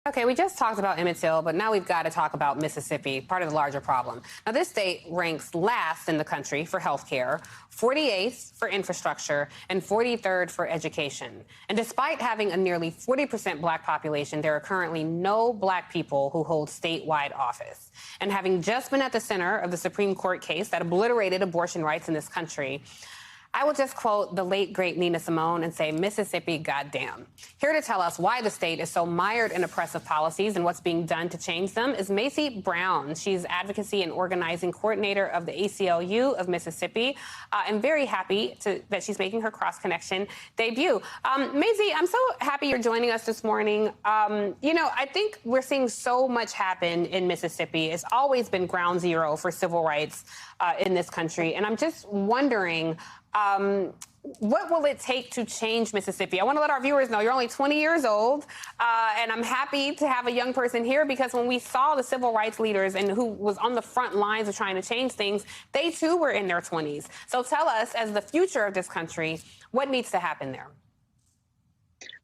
Okay, we just talked about Emmett Till, but now we've got to talk about Mississippi, part of the larger problem. Now, this state ranks last in the country for health care, 48th for infrastructure, and 43rd for education. And despite having a nearly 40% black population, there are currently no black people who hold statewide office. And having just been at the center of the Supreme Court case that obliterated abortion rights in this country, I will just quote the late, great Nina Simone and say, Mississippi, goddamn. Here to tell us why the state is so mired in oppressive policies and what's being done to change them is Mazie Brown. She's advocacy and organizing coordinator of the ACLU of Mississippi. I'm very happy that she's making her Cross Connection debut. Mazie, I'm so happy you're joining us this morning. I think we're seeing so much happen in Mississippi. It's always been ground zero for civil rights in this country. And I'm just wondering, what will it take to change Mississippi? I want to let our viewers know you're only 20 years old, and I'm happy to have a young person here because when we saw the civil rights leaders and who was on the front lines of trying to change things, they too were in their 20s. So tell us, as the future of this country, what needs to happen there?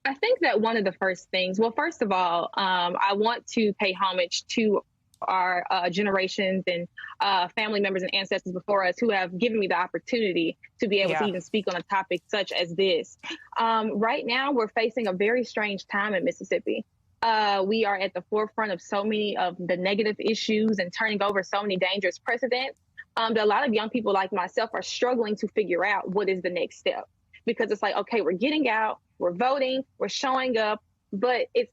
I think that one of the first things, well, first of all, I want to pay homage to our generations and family members and ancestors before us who have given me the opportunity to be able to even speak on a topic such as this. Right now, we're facing a very strange time in Mississippi. We are at the forefront of so many of the negative issues and turning over so many dangerous precedents that a lot of young people like myself are struggling to figure out what is the next step. Because it's like, okay, we're getting out, we're voting, we're showing up, but it's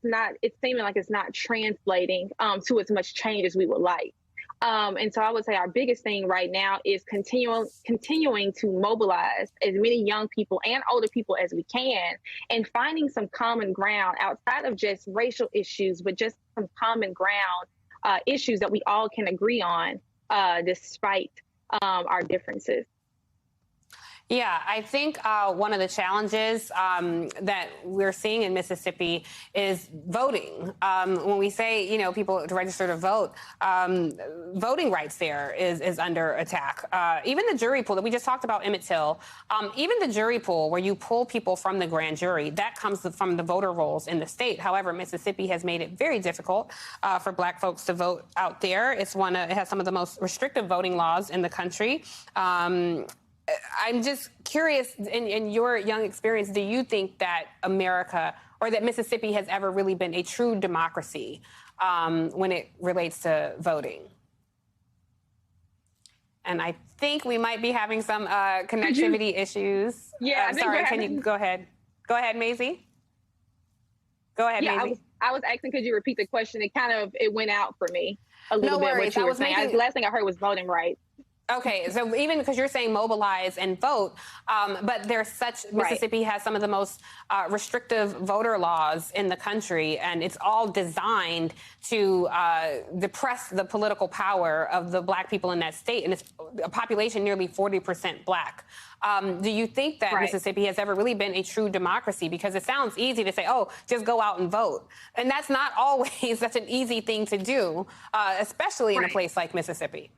seeming like it's not translating to as much change as we would like. And so I would say our biggest thing right now is continuing to mobilize as many young people and older people as we can and finding some common ground outside of just racial issues, but just some common ground issues that we all can agree on despite our differences. Yeah, I think one of the challenges that we're seeing in Mississippi is voting. When we say, people to register to vote, voting rights there is under attack. Even the jury pool that we just talked about, Emmett Till, even the jury pool where you pull people from the grand jury, that comes from the voter rolls in the state. However, Mississippi has made it very difficult for black folks to vote out there. It has some of the most restrictive voting laws in the country. I'm just curious, in your young experience, do you think that America or that Mississippi has ever really been a true democracy when it relates to voting? And I think we might be having some connectivity issues. Yeah, sorry, can you go ahead? Go ahead, Mazie. Go ahead, Mazie. I was asking, could you repeat the question? It went out for me a little bit. Worries. What you were saying. The last thing I heard was voting rights. Okay, so even because you're saying mobilize and vote, but Mississippi has some of the most restrictive voter laws in the country, and it's all designed to depress the political power of the black people in that state, and it's a population nearly 40% black. Do you think that Mississippi has ever really been a true democracy? Because it sounds easy to say, oh, just go out and vote. And that's not always such an easy thing to do, especially in a place like Mississippi.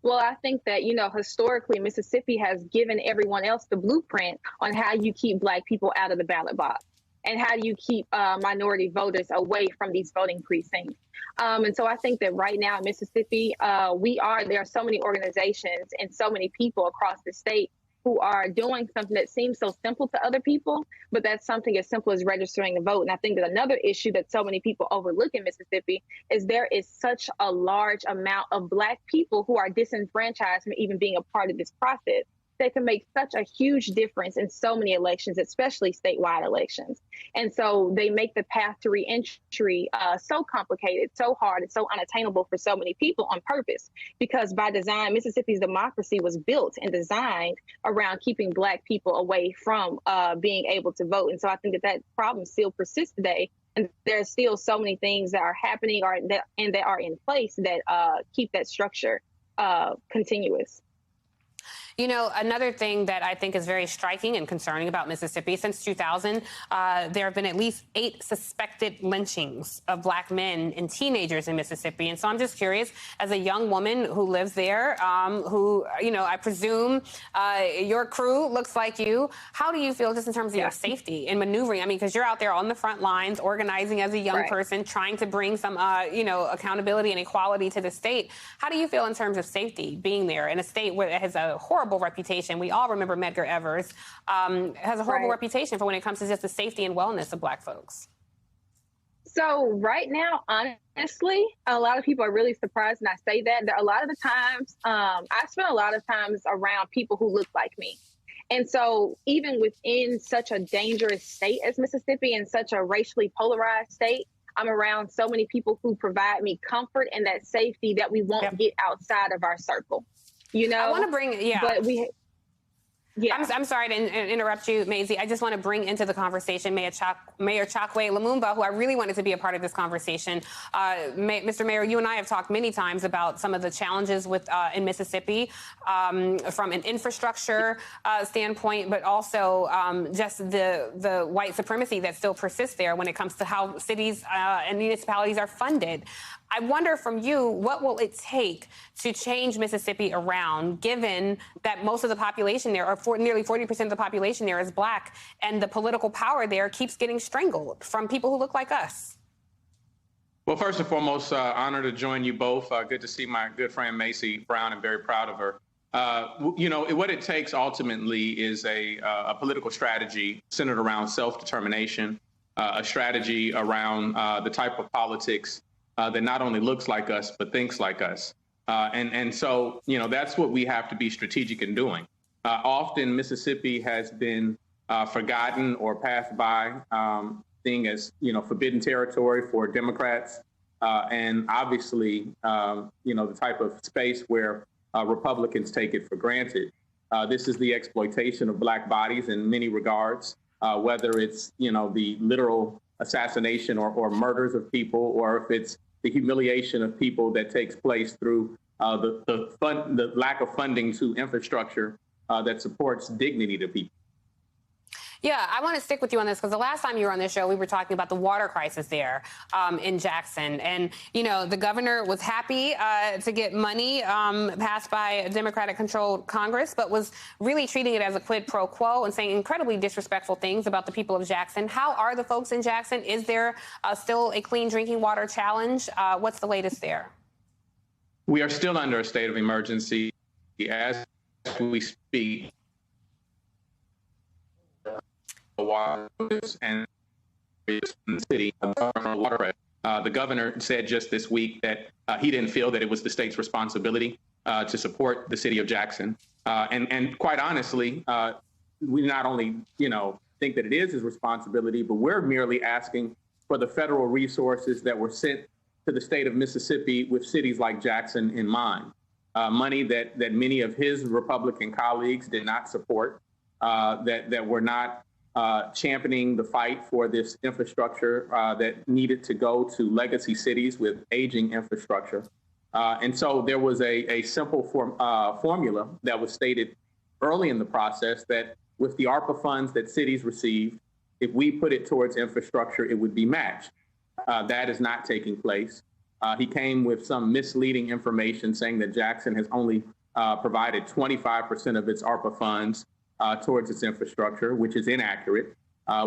Well, I think that, historically, Mississippi has given everyone else the blueprint on how you keep black people out of the ballot box and how do you keep minority voters away from these voting precincts. And so I think that right now in Mississippi, there are so many organizations and so many people across the state who are doing something that seems so simple to other people, but that's something as simple as registering to vote. And I think that another issue that so many people overlook in Mississippi is there is such a large amount of black people who are disenfranchised from even being a part of this process. They can make such a huge difference in so many elections, especially statewide elections. And so they make the path to reentry so complicated, so hard, and so unattainable for so many people on purpose. Because by design, Mississippi's democracy was built and designed around keeping black people away from being able to vote. And so I think that problem still persists today. And there's still so many things that are happening that are in place that keep that structure continuous. You know, another thing that I think is very striking and concerning about Mississippi, since 2000, there have been at least 8 suspected lynchings of black men and teenagers in Mississippi. And so I'm just curious, as a young woman who lives there, who, you know, I presume your crew looks like you, how do you feel just in terms of your safety and maneuvering? I mean, because you're out there on the front lines, organizing as a young person, trying to bring some, you know, accountability and equality to the state. How do you feel in terms of safety being there in a state where it has a horrible reputation? We all remember Medgar Evers, has a horrible reputation for when it comes to just the safety and wellness of black folks. So right now, honestly, a lot of people are really surprised when I say that a lot of the times, I spend a lot of times around people who look like me. And so even within such a dangerous state as Mississippi and such a racially polarized state, I'm around so many people who provide me comfort and that safety that we won't get outside of our circle. You know, I want to bring, but I'm sorry to interrupt you, Mazie. I just want to bring into the conversation Mayor Chokwe Lumumba, who I really wanted to be a part of this conversation. Mr. Mayor, you and I have talked many times about some of the challenges with in Mississippi from an infrastructure standpoint, but also just the white supremacy that still persists there when it comes to how cities and municipalities are funded. I wonder from you, what will it take to change Mississippi around, given that most of the population there, or nearly 40% of the population there, is black, and the political power there keeps getting strangled from people who look like us? Well, first and foremost, honor to join you both. Good to see my good friend Macy Brown, and very proud of her. You know, what it takes ultimately is a political strategy centered around self-determination, a strategy around the type of politics that not only looks like us, but thinks like us. And so, you know, that's what we have to be strategic in doing. Often Mississippi has been forgotten or passed by, being as, you know, forbidden territory for Democrats. And obviously, you know, the type of space where Republicans take it for granted. This is the exploitation of black bodies in many regards, whether it's, you know, the literal assassination or murders of people, or if it's the humiliation of people that takes place through the lack of funding to infrastructure that supports dignity to people. Yeah, I want to stick with you on this because the last time you were on this show, we were talking about the water crisis there in Jackson. And, you know, the governor was happy to get money passed by a Democratic-controlled Congress, but was really treating it as a quid pro quo and saying incredibly disrespectful things about the people of Jackson. How are the folks in Jackson? Is there still a clean drinking water challenge? What's the latest there? We are still under a state of emergency as we speak. And the city water. The governor said just this week that he didn't feel that it was the state's responsibility to support the city of Jackson. And quite honestly, we not only, you know, think that it is his responsibility, but we're merely asking for the federal resources that were sent to the state of Mississippi with cities like Jackson in mind. Money that many of his Republican colleagues did not support, that were not championing the fight for this infrastructure that needed to go to legacy cities with aging infrastructure. And so there was a simple formula that was stated early in the process that with the ARPA funds that cities received, if we put it towards infrastructure, it would be matched. That is not taking place. He came with some misleading information saying that Jackson has only provided 25% of its ARPA funds towards its infrastructure, which is inaccurate.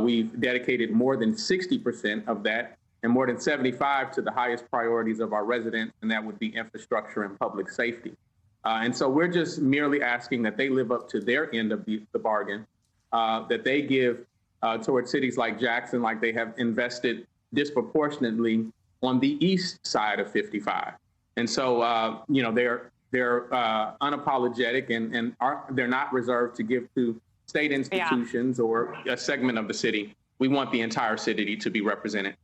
We've dedicated more than 60% of that and more than 75% to the highest priorities of our residents, and that would be infrastructure and public safety. And so we're just merely asking that they live up to their end of the bargain, that they give towards cities like Jackson, like they have invested disproportionately on the east side of 55. And so, you know, they're unapologetic and they're not reserved to give to state institutions or a segment of the city. We want the entire city to be represented.